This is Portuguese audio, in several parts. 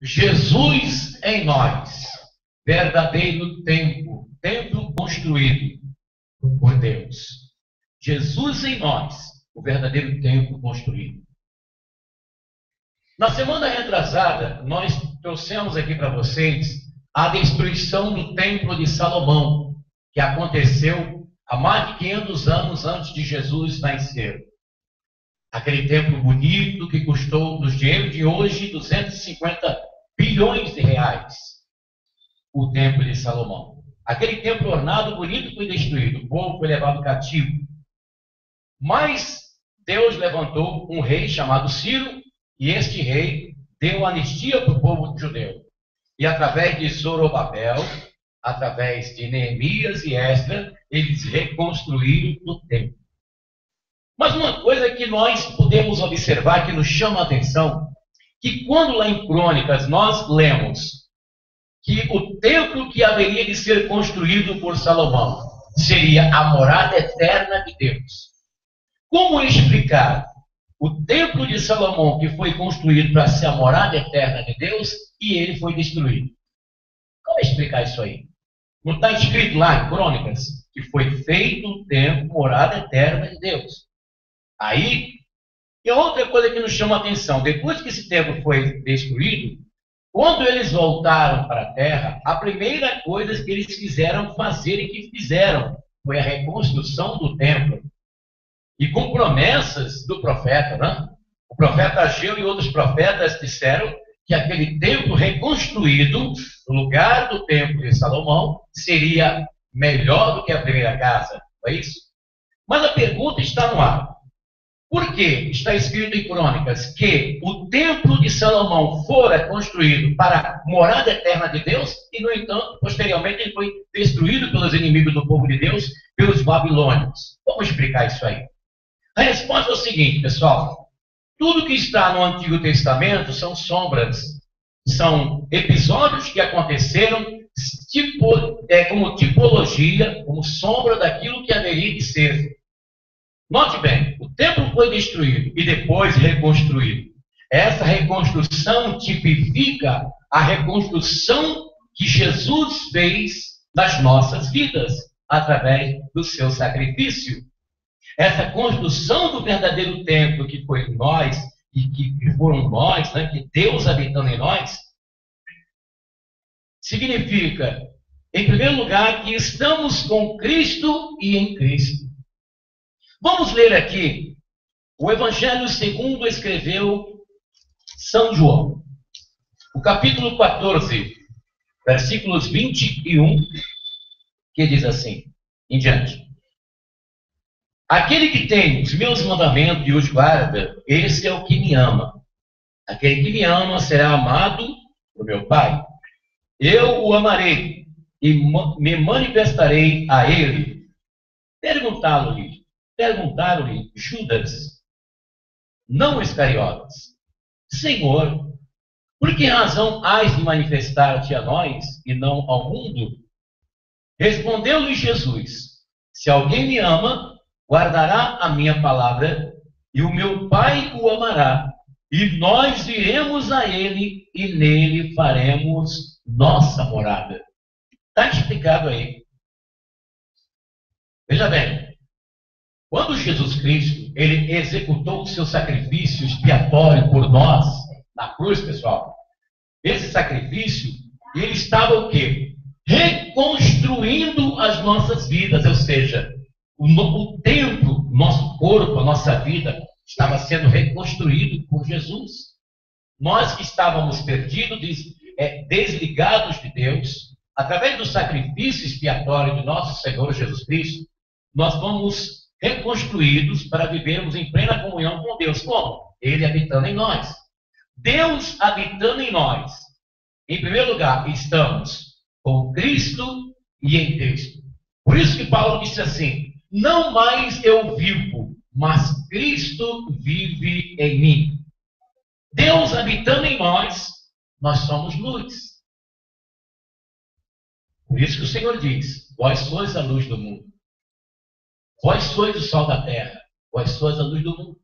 Jesus em nós, verdadeiro templo construído por Deus. Jesus em nós, o verdadeiro templo construído. Na semana retrasada, nós trouxemos aqui para vocês a destruição do templo de Salomão, que aconteceu há mais de 500 anos antes de Jesus nascer. Aquele templo bonito que custou, nos dinheiros de hoje, 250 bilhões de reais. O templo de Salomão. Aquele templo ornado, bonito, foi destruído. O povo foi levado cativo. Mas Deus levantou um rei chamado Ciro, e este rei deu anistia para o povo judeu. E através de Zorobabel, através de Neemias e Esdras, eles reconstruíram o templo. Mas uma coisa que nós podemos observar, que nos chama a atenção, que quando lá em Crônicas nós lemos que o templo que haveria de ser construído por Salomão seria a morada eterna de Deus. Como explicar o templo de Salomão, que foi construído para ser a morada eterna de Deus, e ele foi destruído? Como explicar isso aí? Não está escrito lá em Crônicas que foi feito o templo, morada eterna de Deus? Aí, e outra coisa que nos chama a atenção, depois que esse templo foi destruído, quando eles voltaram para a terra, a primeira coisa que eles quiseram fazer e que fizeram foi a reconstrução do templo. E com promessas do profeta, né? O profeta Ageu e outros profetas disseram que aquele templo reconstruído, no lugar do templo de Salomão, seria melhor do que a primeira casa. Não é isso? Mas a pergunta está no ar. Por que está escrito em Crônicas que o templo de Salomão fora construído para a morada eterna de Deus e, no entanto, posteriormente ele foi destruído pelos inimigos do povo de Deus, pelos babilônios? Vamos explicar isso aí. A resposta é o seguinte, pessoal. Tudo que está no Antigo Testamento são sombras, são episódios que aconteceram como tipologia, como sombra daquilo que haveria de ser. Note bem, o templo foi destruído e depois reconstruído. Essa reconstrução tipifica a reconstrução que Jesus fez nas nossas vidas, através do seu sacrifício. Essa construção do verdadeiro templo que foi nós, e que foram nós, né, que Deus habitando em nós, significa, em primeiro lugar, que estamos com Cristo e em Cristo. Vamos ler aqui o Evangelho segundo escreveu São João, o capítulo 14, versículos 21, que diz assim, em diante. Aquele que tem os meus mandamentos e os guarda, esse é o que me ama. Aquele que me ama será amado por meu Pai. Eu o amarei e me manifestarei a ele. Perguntaram-lhe Judas, não Iscariotes, Senhor, por que razão hás de manifestar-te a nós e não ao mundo? Respondeu-lhe Jesus, se alguém me ama, guardará a minha palavra, e o meu Pai o amará, e nós viremos a ele, e nele faremos nossa morada. Está explicado aí. Veja bem, quando Jesus Cristo, ele executou o seu sacrifício expiatório por nós, na cruz, pessoal, esse sacrifício, ele estava o quê? Reconstruindo as nossas vidas, ou seja, o templo, nosso corpo, a nossa vida, estava sendo reconstruído por Jesus. Nós que estávamos perdidos, desligados de Deus, através do sacrifício expiatório de nosso Senhor Jesus Cristo, nós fomos reconstruídos para vivermos em plena comunhão com Deus. Como? Ele habitando em nós. Deus habitando em nós. Em primeiro lugar, estamos com Cristo e em Cristo. Por isso que Paulo disse assim, não mais eu vivo, mas Cristo vive em mim. Deus habitando em nós, nós somos luz. Por isso que o Senhor diz, vós sois a luz do mundo. Vós sois o sol da terra. Vós sois a luz do mundo.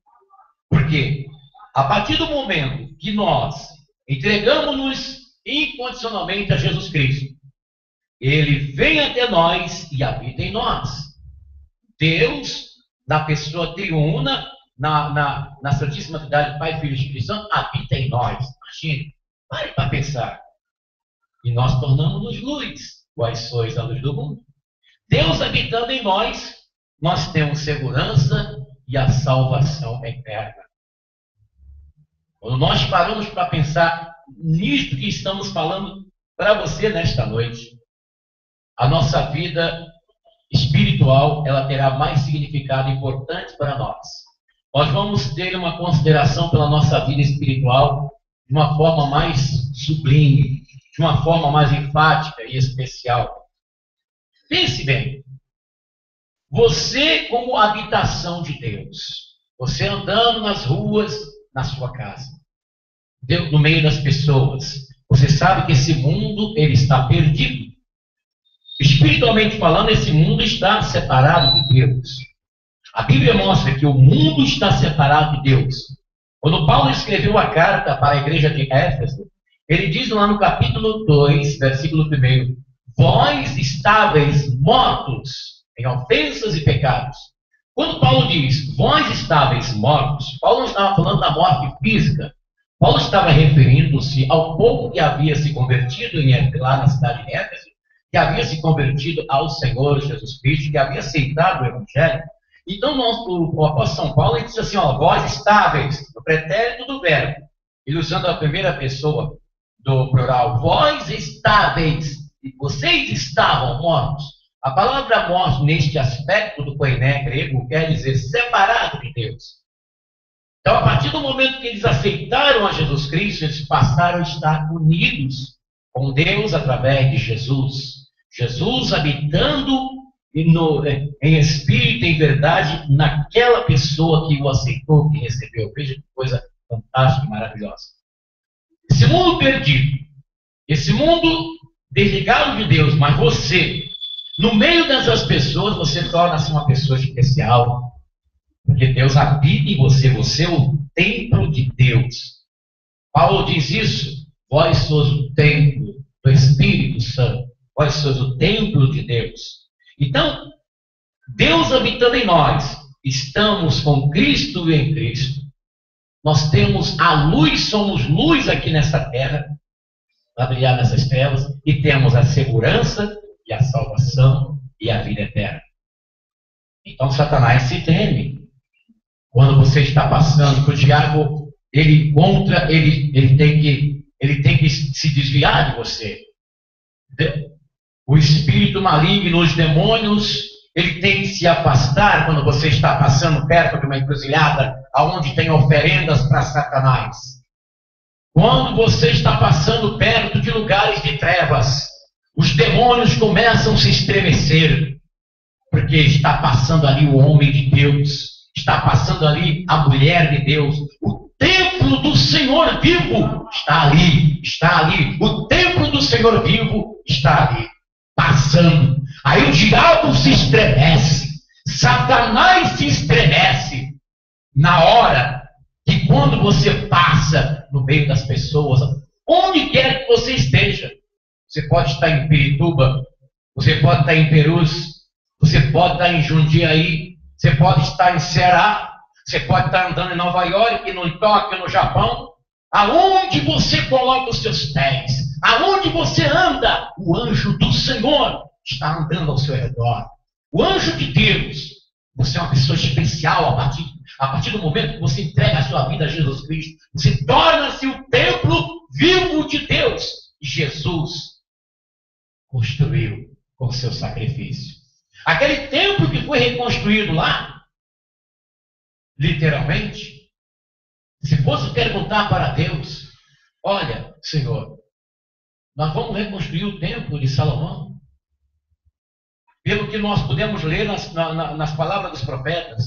Por quê? A partir do momento que nós entregamos-nos incondicionalmente a Jesus Cristo. Ele vem até nós e habita em nós. Deus, na pessoa triuna, na Santíssima Trindade, Pai, Filho e Espírito Santo, habita em nós. Imagine, pare para pensar. E nós tornamos-nos luz. Vós sois a luz do mundo. Deus habitando em nós, nós temos segurança e a salvação eterna. Quando nós paramos para pensar nisto que estamos falando para você nesta noite, a nossa vida espiritual, ela terá mais significado importante para nós. Nós vamos ter uma consideração pela nossa vida espiritual de uma forma mais sublime, de uma forma mais enfática e especial. Pense bem, você como habitação de Deus, você andando nas ruas, na sua casa, no meio das pessoas, você sabe que esse mundo ele está perdido. Espiritualmente falando, esse mundo está separado de Deus. A Bíblia mostra que o mundo está separado de Deus. Quando Paulo escreveu a carta para a igreja de Éfeso, ele diz lá no capítulo 2, versículo 1, vós estáveis mortos em ofensas e pecados. Quando Paulo diz, vós estáveis mortos, Paulo não estava falando da morte física. Paulo estava referindo-se ao povo que havia se convertido lá na cidade de Éfeso, que havia se convertido ao Senhor Jesus Cristo, que havia aceitado o Evangelho. Então, o apóstolo São Paulo ele diz assim, ó, vós estáveis, no pretérito do verbo, ele usando a primeira pessoa do plural, vós estáveis, e vocês estavam mortos. A palavra morto, neste aspecto do koiné grego, quer dizer separado de Deus. Então, a partir do momento que eles aceitaram a Jesus Cristo, eles passaram a estar unidos com Deus através de Jesus. Jesus habitando em espírito e em verdade naquela pessoa que o aceitou, que recebeu. Veja que coisa fantástica e maravilhosa. Esse mundo perdido, esse mundo desligado de Deus, mas você, no meio dessas pessoas, você torna-se uma pessoa especial. Porque Deus habita em você, você é o templo de Deus. Paulo diz isso, vós sois o templo do Espírito Santo, vós sois o templo de Deus. Então, Deus habitando em nós, estamos com Cristo e em Cristo. Nós temos a luz, somos luz aqui nessa terra, para brilhar nessas trevas, e temos a segurança e a salvação e a vida eterna. Então, Satanás se teme. Quando você está passando, que o diabo, ele tem que se desviar de você. O espírito maligno, os demônios, ele tem que se afastar quando você está passando perto de uma encruzilhada, onde tem oferendas para Satanás. Quando você está passando perto de lugares de trevas, os demônios começam a se estremecer, porque está passando ali o homem de Deus. Está passando ali a mulher de Deus. O templo do Senhor vivo está ali. Está ali. O templo do Senhor vivo está ali. Passando. Aí o diabo se estremece. Satanás se estremece. Na hora que quando você passa no meio das pessoas, onde quer que você esteja. Você pode estar em Pirituba. Você pode estar em Perus. Você pode estar em Jundiaí. Você pode estar em Ceará, você pode estar andando em Nova York, no Tóquio, no Japão. Aonde você coloca os seus pés, aonde você anda, o anjo do Senhor está andando ao seu redor. O anjo de Deus, você é uma pessoa especial a partir do momento que você entrega a sua vida a Jesus Cristo. Você torna-se o templo vivo de Deus. E Jesus construiu com o seu sacrifício. Aquele templo que foi reconstruído lá, literalmente, se fosse perguntar para Deus, olha, Senhor, nós vamos reconstruir o templo de Salomão. Pelo que nós podemos ler nas palavras dos profetas,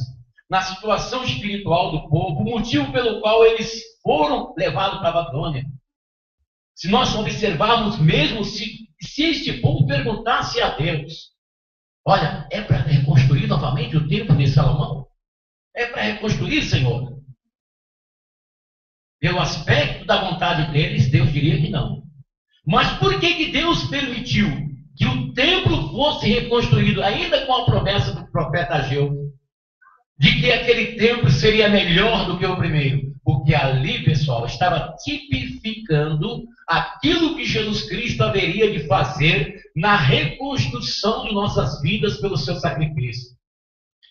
na situação espiritual do povo, o motivo pelo qual eles foram levados para a Babilônia. Se nós observarmos mesmo, se este povo perguntasse a Deus, olha, é para reconstruir novamente o templo de Salomão? É para reconstruir, Senhor? pelo aspecto da vontade deles, Deus diria que não. Mas por que Deus permitiu que o templo fosse reconstruído, ainda com a promessa do profeta Ageu, de que aquele templo seria melhor do que o primeiro? Porque ali, pessoal, estava tipificando aquilo que Jesus Cristo haveria de fazer na reconstrução de nossas vidas pelo seu sacrifício.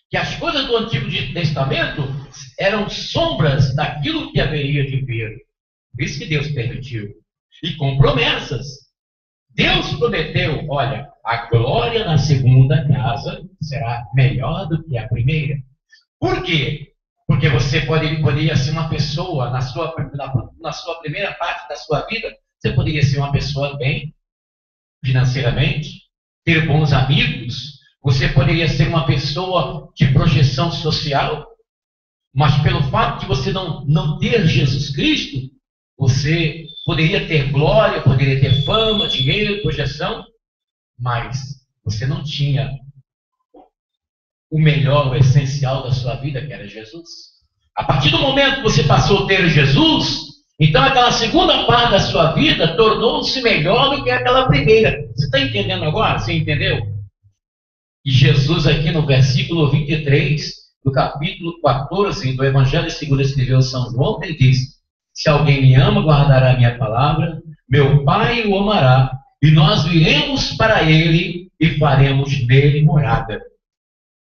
Que as coisas do Antigo Testamento eram sombras daquilo que haveria de vir. Por isso que Deus permitiu. E com promessas. Deus prometeu, olha, a glória na segunda casa será melhor do que a primeira. Por quê? Porque você poderia ser uma pessoa, na sua primeira parte da sua vida, você poderia ser uma pessoa bem financeiramente, ter bons amigos, você poderia ser uma pessoa de projeção social, mas pelo fato de você não ter Jesus Cristo, você poderia ter glória, poderia ter fama, dinheiro, projeção, mas você não tinha o melhor, o essencial da sua vida, que era Jesus. A partir do momento que você passou a ter Jesus, então aquela segunda parte da sua vida tornou-se melhor do que aquela primeira. Você está entendendo agora? Você entendeu? E Jesus aqui no versículo 23, do capítulo 14 do Evangelho segundo escreveu São João, ele diz: se alguém me ama, guardará a minha palavra, meu Pai o amará, e nós viremos para ele e faremos nele morada.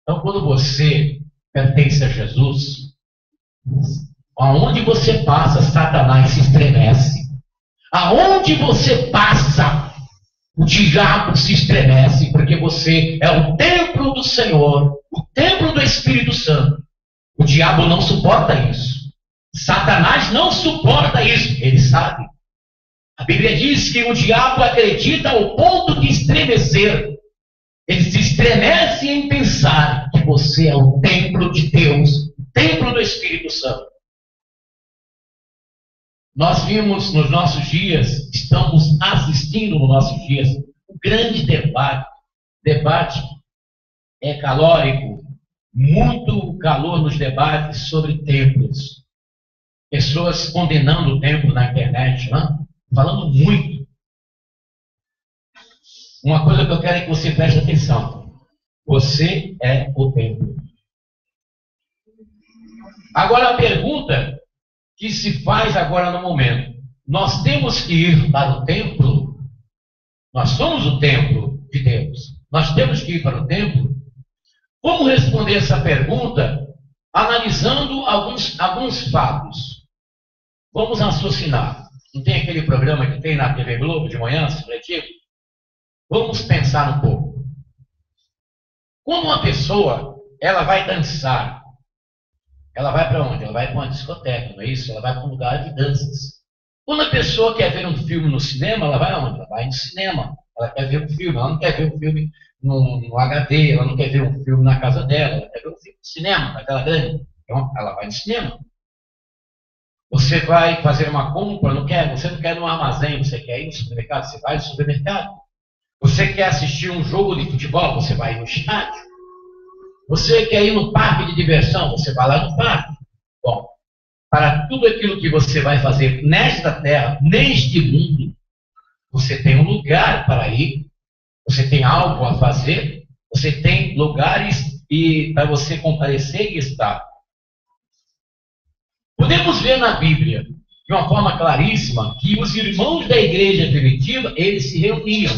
Então, quando você pertence a Jesus, aonde você passa, Satanás se estremece. Aonde você passa, o diabo se estremece, porque você é o templo do Senhor, o templo do Espírito Santo. O diabo não suporta isso. Satanás não suporta isso, ele sabe. A Bíblia diz que o diabo acredita ao ponto de estremecer. Ele se estremece em pensar que você é o templo de Deus, o templo do Espírito Santo. Nós vimos nos nossos dias, estamos assistindo nos nossos dias, um grande debate. Debate é calórico, muito calor nos debates sobre templos. Pessoas condenando o templo na internet, falando muito. Uma coisa que eu quero é que você preste atenção. Você é o templo. Agora a pergunta que se faz agora no momento. Nós temos que ir para o templo? Nós somos o templo de Deus. Nós temos que ir para o templo? Como responder essa pergunta? Analisando alguns fatos. Vamos raciocinar. Não tem aquele programa que tem na TV Globo de manhã, supletivo? Vamos pensar um pouco. Quando uma pessoa, ela vai dançar, ela vai para onde? Ela vai para uma discoteca, não é isso? Ela vai para um lugar de danças. Quando a pessoa quer ver um filme no cinema, ela vai aonde? Ela vai no cinema. Ela quer ver um filme, ela não quer ver um filme no HD, ela não quer ver um filme na casa dela, ela quer ver um filme no cinema, naquela grande. Então, ela vai no cinema. Você vai fazer uma compra, você não quer ir no armazém, você quer ir no supermercado, você vai no supermercado. Você quer assistir um jogo de futebol, você vai no estádio. Você quer ir no parque de diversão, você vai lá no parque. Bom, para tudo aquilo que você vai fazer nesta terra, neste mundo, você tem um lugar para ir, você tem algo a fazer, você tem lugares para você comparecer e estar. Podemos ver na Bíblia, de uma forma claríssima, que os irmãos da igreja primitiva, eles se reuniam.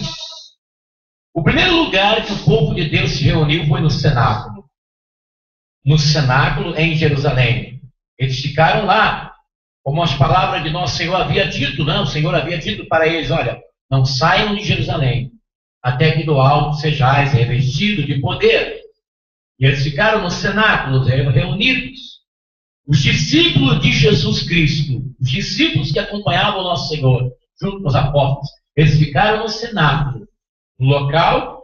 O primeiro lugar que o povo de Deus se reuniu foi no cenáculo. No cenáculo em Jerusalém. Eles ficaram lá, como as palavras de nosso Senhor havia dito, O Senhor havia dito para eles, olha, não saiam de Jerusalém, até que do alto sejais revestidos de poder. E eles ficaram no cenáculo, reunidos. Os discípulos de Jesus Cristo, os discípulos que acompanhavam o nosso Senhor, junto com os apóstolos, eles ficaram no cenáculo, no local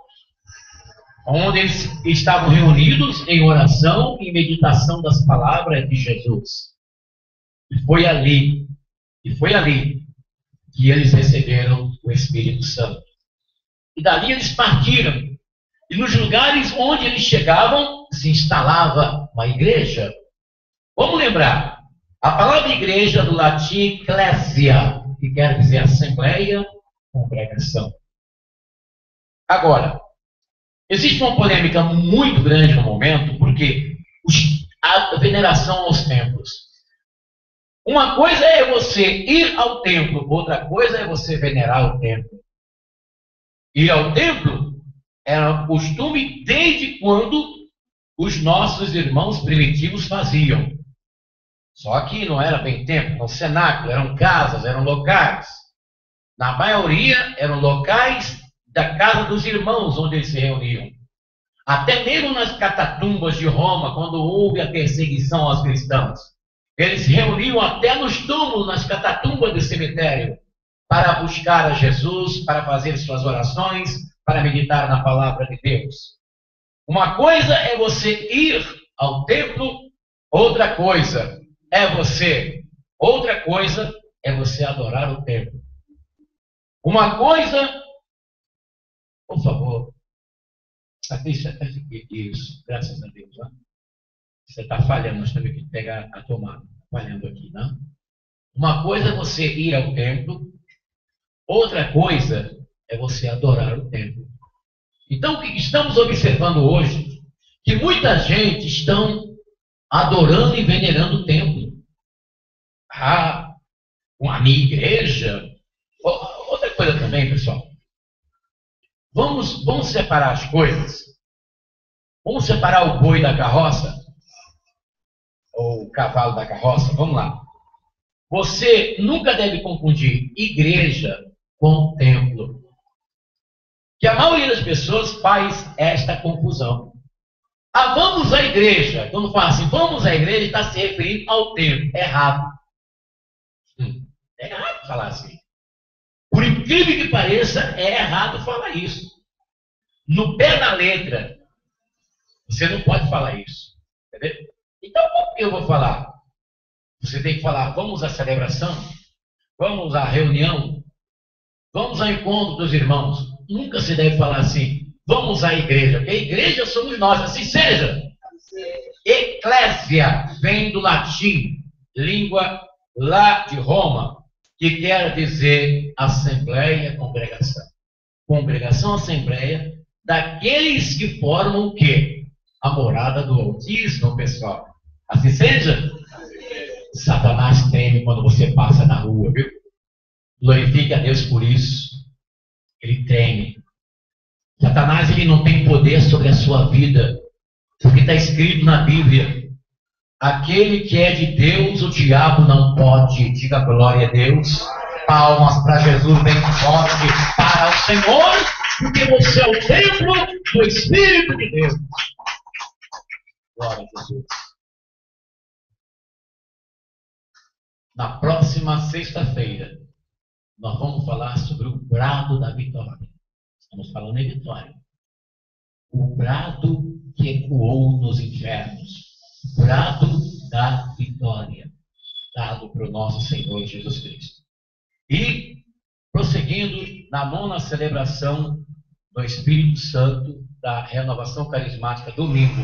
onde eles estavam reunidos em oração e meditação das palavras de Jesus. E foi ali que eles receberam o Espírito Santo. E dali eles partiram. E nos lugares onde eles chegavam, se instalava uma igreja. Vamos lembrar, A palavra igreja do latim ecclesia, que quer dizer assembleia, congregação. Agora, existe uma polêmica muito grande no momento, porque a veneração aos templos. Uma coisa é você ir ao templo, outra coisa é você venerar o templo. Ir ao templo era um costume desde quando os nossos irmãos primitivos faziam. Só que não era bem templo, era um cenáculo, eram casas, eram locais. Na maioria eram locais da casa dos irmãos onde eles se reuniam. Até mesmo nas catatumbas de Roma, quando houve a perseguição aos cristãos, eles se reuniam até nos túmulos, nas catatumbas do cemitério, para buscar a Jesus, para fazer suas orações, para meditar na palavra de Deus. Uma coisa é você ir ao templo, outra coisa é você adorar o templo. Uma coisa, por favor, isso, graças a Deus, né? Você está falhando, nós temos que pegar a tomada, falhando aqui, né? Uma coisa é você ir ao templo, outra coisa é você adorar o templo. Então, o que estamos observando hoje? Que muita gente estão adorando e venerando o templo. A minha igreja. Outra coisa também, pessoal. Vamos separar as coisas. Vamos separar o boi da carroça. Ou o cavalo da carroça. Vamos lá. Você nunca deve confundir igreja com templo. Que a maioria das pessoas faz esta confusão. Vamos à igreja. Quando fala assim, vamos à igreja, está se referindo ao templo. É errado. É errado falar assim. Por incrível que pareça, é errado falar isso. No pé da letra, você não pode falar isso. Entendeu? Então, como que eu vou falar? Você tem que falar, vamos à celebração, vamos à reunião, vamos ao encontro dos irmãos. Nunca se deve falar assim, vamos à igreja, porque a igreja somos nós, assim seja. Eclésia vem do latim, língua lá de Roma, que quer dizer assembleia, congregação. Congregação, assembleia, daqueles que formam o quê? A morada do Altíssimo, pessoal. Assim seja? Satanás treme quando você passa na rua, viu? Glorifique a Deus por isso. Ele treme. Satanás, ele não tem poder sobre a sua vida, porque está escrito na Bíblia: aquele que é de Deus, o diabo não pode. Diga glória a Deus. Palmas para Jesus bem forte, para o Senhor, porque você é o templo do Espírito de Deus. Glória a Jesus. Na próxima sexta-feira, nós vamos falar sobre o brado da vitória. Estamos falando em vitória. O brado que ecoou nos infernos. O brado da vitória, dado para o nosso Senhor Jesus Cristo. E, prosseguindo na 9ª celebração do Espírito Santo, da renovação carismática, domingo,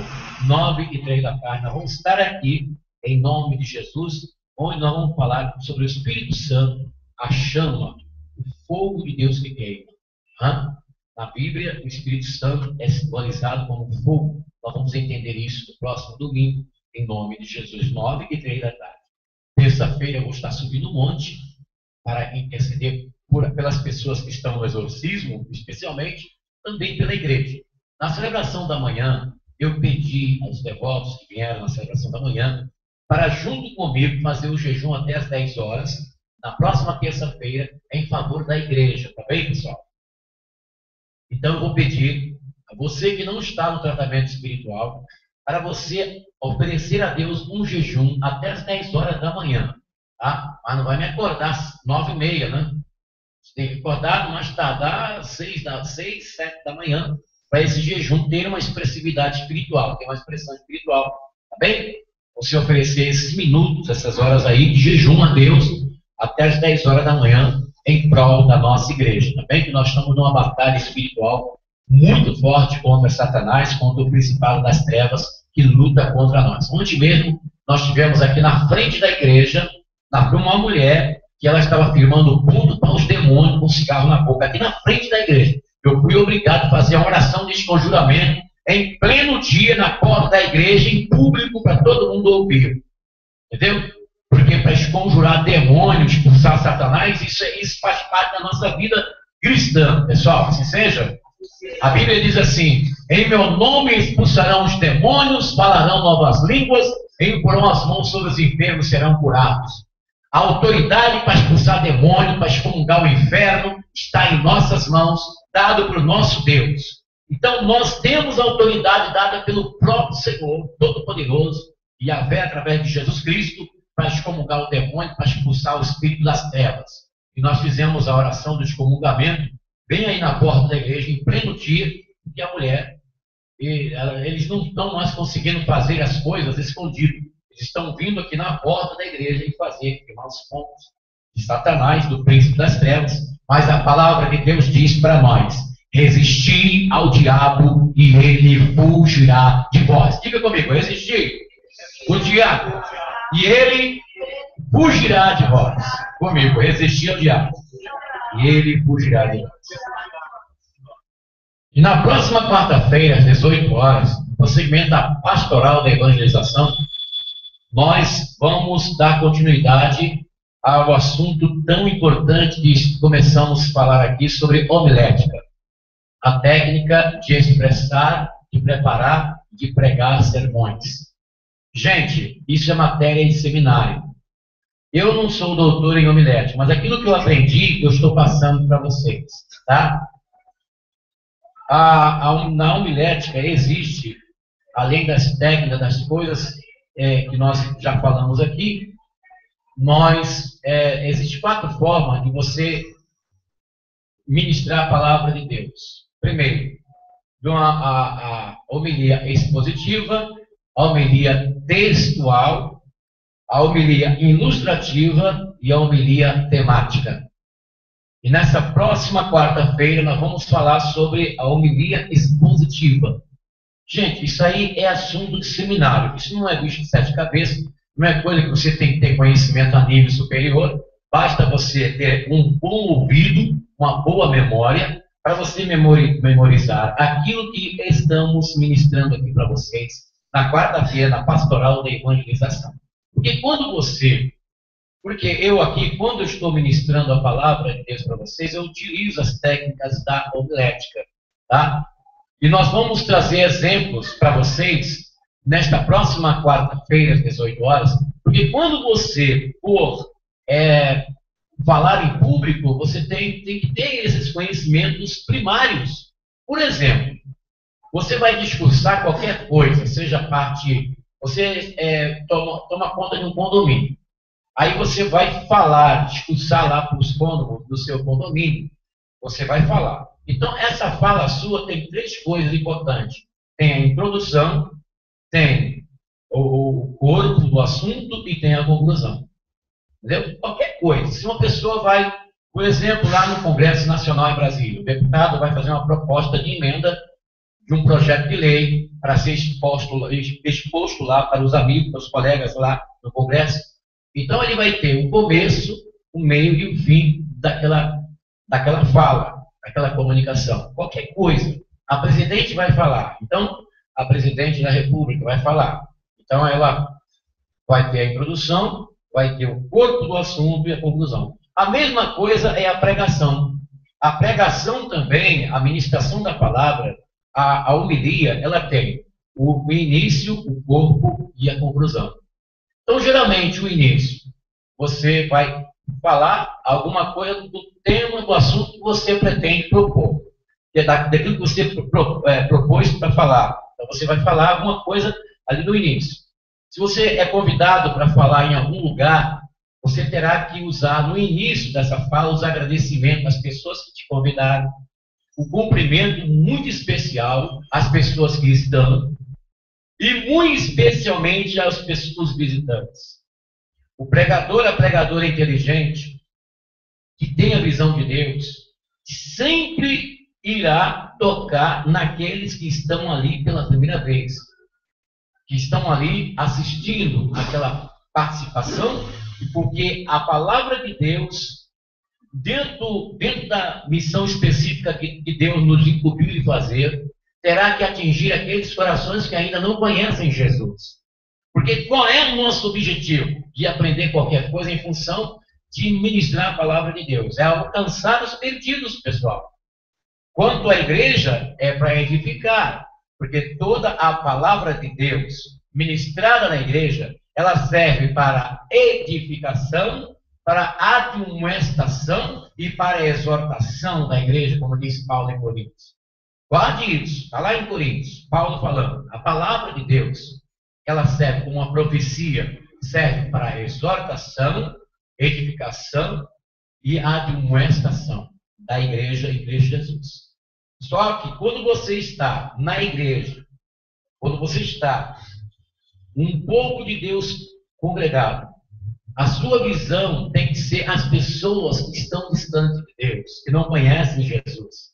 9h03 da tarde, nós vamos estar aqui, em nome de Jesus, onde nós vamos falar sobre o Espírito Santo, a chama, o fogo de Deus que queima. Na Bíblia, o Espírito Santo é simbolizado como fogo. Nós vamos entender isso no próximo domingo, em nome de Jesus, 9h03 da tarde. Terça-feira eu vou estar subindo um monte para interceder pelas pessoas que estão no exorcismo, especialmente também pela igreja. Na celebração da manhã, eu pedi aos devotos que vieram na celebração da manhã para, junto comigo, fazer o jejum até às 10 horas, na próxima terça-feira, em favor da igreja. Tá bem, pessoal? Então, eu vou pedir a você que não está no tratamento espiritual, para você oferecer a Deus um jejum até às 10 horas da manhã. Tá? Mas não vai me acordar às 9h30, né? Você tem que acordar mais tardar às 6, 7 da manhã, para esse jejum ter uma expressividade espiritual, ter uma expressão espiritual. Tá bem? Você oferecer esses minutos, essas horas aí de jejum a Deus, até às 10 horas da manhã, em prol da nossa igreja. Tá bem? Que nós estamos numa batalha espiritual muito forte contra Satanás, contra o principado das trevas que luta contra nós. Ontem mesmo nós tivemos aqui na frente da igreja, uma mulher que ela estava firmando ponto para os demônios com cigarro na boca, aqui na frente da igreja. Eu fui obrigado a fazer a oração de desconjuramento em pleno dia, na porta da igreja, em público, para todo mundo ouvir. Entendeu? Porque para desconjurar demônios, expulsar Satanás, isso faz parte da nossa vida cristã, pessoal, assim seja. A Bíblia diz assim: em meu nome expulsarão os demônios, falarão novas línguas, e imporão as mãos sobre os enfermos, serão curados. A autoridade para expulsar demônio, para excomungar o inferno, está em nossas mãos, dado por nosso Deus. Então nós temos a autoridade dada pelo próprio Senhor, Todo-Poderoso, Yahvé, através de Jesus Cristo, para excomungar o demônio, para expulsar o espírito das trevas. E nós fizemos a oração do excomungamento, bem aí na porta da igreja, em pleno dia, que a mulher, eles não estão mais conseguindo fazer as coisas escondido. Eles estão vindo aqui na porta da igreja e fazer, queimar os pontos de Satanás, do príncipe das trevas. Mas a palavra de Deus diz para nós: resistir ao diabo e ele fugirá de vós. Diga comigo: resistir o diabo e ele fugirá de vós. Comigo: resistir ao diabo e ele fugirá de vós. E na próxima quarta-feira, às 18 horas, no segmento da pastoral da evangelização, nós vamos dar continuidade ao assunto tão importante que começamos a falar aqui sobre homilética. A técnica de expressar, de preparar, de pregar sermões. Gente, isso é matéria de seminário. Eu não sou doutor em homilética, mas aquilo que eu aprendi, eu estou passando para vocês, tá? Na homilética existe, além das técnicas, das coisas que nós já falamos aqui, existe 4 formas de você ministrar a palavra de Deus. Primeiro, a homilia expositiva, a homilia textual, a homilia ilustrativa e a homilia temática. E nessa próxima quarta-feira nós vamos falar sobre a homilia expositiva. Gente, isso aí é assunto de seminário. Isso não é bicho de 7 cabeças, não é coisa que você tem que ter conhecimento a nível superior. Basta você ter um bom ouvido, uma boa memória, para você memorizar aquilo que estamos ministrando aqui para vocês na quarta-feira, na pastoral da evangelização. Porque eu aqui, quando eu estou ministrando a palavra de Deus para vocês, eu utilizo as técnicas da homilética, tá? E nós vamos trazer exemplos para vocês nesta próxima quarta-feira, às 18 horas, porque quando você for falar em público, você tem que ter esses conhecimentos primários. Por exemplo, você vai discursar qualquer coisa, seja parte... Você toma conta de um condomínio. Aí você vai falar, discursar lá para os cônjuges do seu condomínio. Você vai falar. Então, essa fala sua tem 3 coisas importantes. Tem a introdução, tem o corpo do assunto e tem a conclusão. Entendeu? Qualquer coisa. Se uma pessoa vai, por exemplo, lá no Congresso Nacional em Brasília, o deputado vai fazer uma proposta de emenda de um projeto de lei para ser exposto lá para os amigos, para os colegas lá no Congresso. Então, ele vai ter o começo, o meio e o fim daquela fala, daquela comunicação. Qualquer coisa. A presidente vai falar. Então, a presidente da República vai falar. Então, ela vai ter a introdução, vai ter o corpo do assunto e a conclusão. A mesma coisa é a pregação. A pregação também, a ministração da palavra, a homilia, ela tem o início, o corpo e a conclusão. Então, geralmente, o início, você vai falar alguma coisa do tema do assunto que você pretende propor. Daquilo que você propôs para falar. Então, você vai falar alguma coisa ali no início. Se você é convidado para falar em algum lugar, você terá que usar no início dessa fala os agradecimentos às pessoas que te convidaram, o cumprimento muito especial às pessoas que estão e muito especialmente aos visitantes. O pregador, a pregadora inteligente, que tem a visão de Deus, sempre irá tocar naqueles que estão ali pela primeira vez. que estão ali assistindo aquela participação, porque a palavra de Deus, dentro da missão específica que Deus nos incumbiu de fazer, terá que atingir aqueles corações que ainda não conhecem Jesus. Porque qual é o nosso objetivo? De aprender qualquer coisa em função de ministrar a palavra de Deus. É alcançar os perdidos, pessoal. Quanto à igreja, é para edificar. Porque toda a palavra de Deus ministrada na igreja, ela serve para edificação, para admoestação e para exortação da igreja, como diz Paulo em Coríntios. Guarde isso, está lá em Coríntios, Paulo falando, a palavra de Deus, ela serve como uma profecia, serve para exortação, edificação e admoestação da igreja de Jesus. Só que quando você está na igreja, quando você está um povo de Deus congregado, a sua visão tem que ser as pessoas que estão distantes de Deus, que não conhecem Jesus.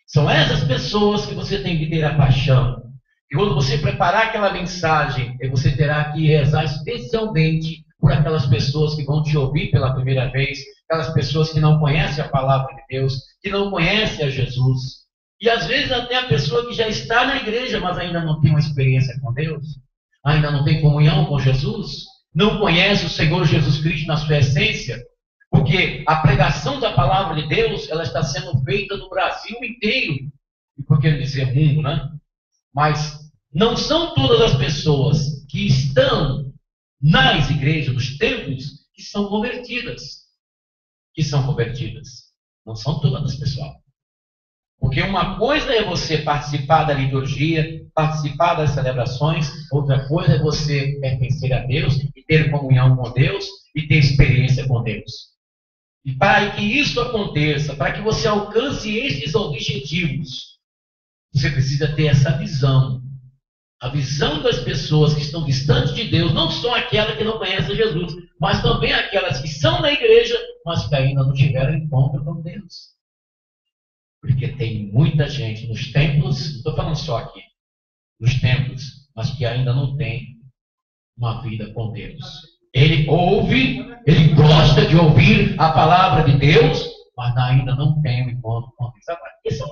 São essas pessoas que você tem que ter a paixão. E quando você preparar aquela mensagem, você terá que rezar especialmente por aquelas pessoas que vão te ouvir pela primeira vez, aquelas pessoas que não conhecem a palavra de Deus, que não conhecem a Jesus. E às vezes até a pessoa que já está na igreja, mas ainda não tem uma experiência com Deus, ainda não tem comunhão com Jesus, não conhece o Senhor Jesus Cristo na sua essência, porque a pregação da palavra de Deus, ela está sendo feita no Brasil inteiro, e por que dizer mundo, né? Mas não são todas as pessoas que estão nas igrejas, nos templos, que são convertidas. Não são todas, pessoal. Porque uma coisa é você participar da liturgia, participar das celebrações, outra coisa é você pertencer a Deus e ter comunhão com Deus e ter experiência com Deus. E para que isso aconteça, para que você alcance estes objetivos, você precisa ter essa visão. A visão das pessoas que estão distantes de Deus, não só aquelas que não conhecem Jesus, mas também aquelas que são na igreja, mas que ainda não tiveram encontro com Deus. Porque tem muita gente nos templos, não estou falando só aqui, nos templos, mas que ainda não tem uma vida com Deus. Ele ouve, ele gosta de ouvir a palavra de Deus, mas ainda não tem um encontro com Deus. Agora, esse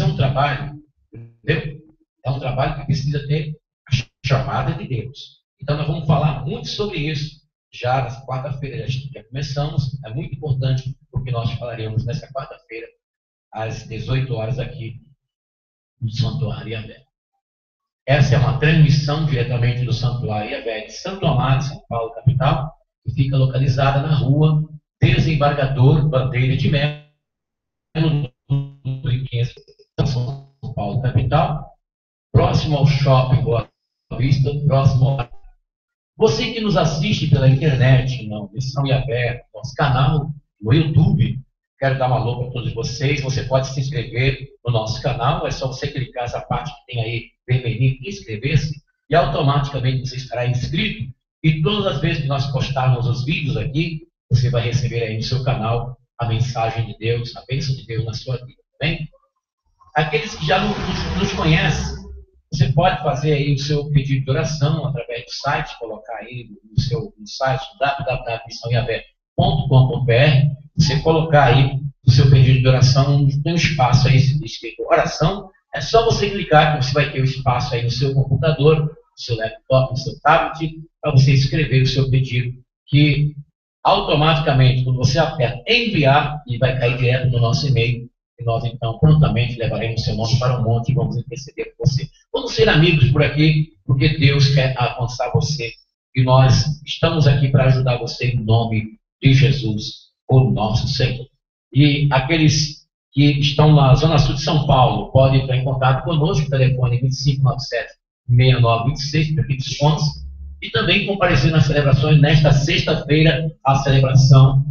é um trabalho, entendeu? É um trabalho que precisa ter a chamada de Deus. Então nós vamos falar muito sobre isso já na quarta-feira, já começamos, é muito importante porque nós falaremos nessa quarta-feira, às 18 horas aqui no Santuário Iavé. Essa é uma transmissão diretamente do Santuário Iavé de Santo Amaro, São Paulo, capital, que fica localizada na rua Desembargador Bandeira de Melo, número 15, São Paulo, capital, próximo ao Shopping Boa Vista, próximo ao... Você que nos assiste pela internet, na Missão Iavé, nosso canal no YouTube, quero dar um alô para todos vocês. Você pode se inscrever no nosso canal, é só você clicar essa parte que tem aí, vermelhinho, inscrever-se, e automaticamente você estará inscrito. E todas as vezes que nós postarmos os vídeos aqui, você vai receber aí no seu canal a mensagem de Deus, a bênção de Deus na sua vida, tá bem? Aqueles que já nos conhecem, você pode fazer aí o seu pedido de oração através do site, colocar aí no site www.missãoiavé.com.br, você colocar aí o seu pedido de oração, tem um espaço aí escrito oração, é só você clicar que você vai ter o espaço aí no seu computador, no seu laptop, no seu tablet, para você escrever o seu pedido, que automaticamente, quando você aperta enviar, ele vai cair direto no nosso e-mail, e nós então prontamente levaremos seu nome para o monte e vamos interceder por você. Vamos ser amigos por aqui, porque Deus quer alcançar você, e nós estamos aqui para ajudar você em nome de Jesus, o nosso Senhor. E aqueles que estão na Zona Sul de São Paulo, podem entrar em contato conosco, telefone 2597-6926, prefixo 11, e também comparecer nas celebrações nesta sexta-feira, a celebração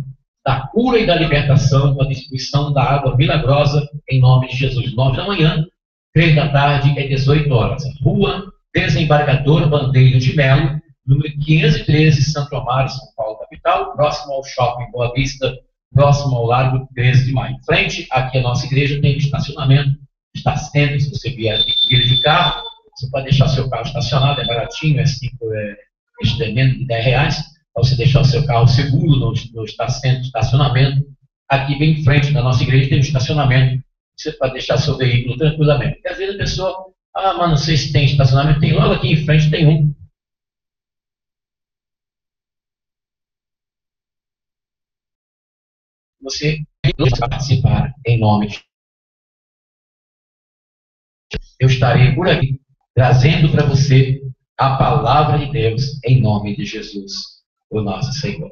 da cura e da libertação, com a distribuição da água milagrosa, em nome de Jesus. 9 da manhã, 3 da tarde e 18 horas. Rua Desembargador Bandeira de Melo, número 513, Santo Amaro, São Paulo, capital, próximo ao Shopping Boa Vista, próximo ao Largo 13 de Maio. Em frente, aqui a nossa igreja tem estacionamento, está sempre, se você vier de carro, Você pode deixar seu carro estacionado, é baratinho, menos de R$10, para você deixar o seu carro seguro no centro de estacionamento. Aqui bem em frente da nossa igreja tem um estacionamento, você pode deixar seu veículo tranquilamente. Porque às vezes a pessoa, mas não sei se tem estacionamento, tem logo aqui em frente, tem um. Você participar em nome de eu estarei por aqui, trazendo para você a palavra de Deus em nome de Jesus, o nosso Senhor.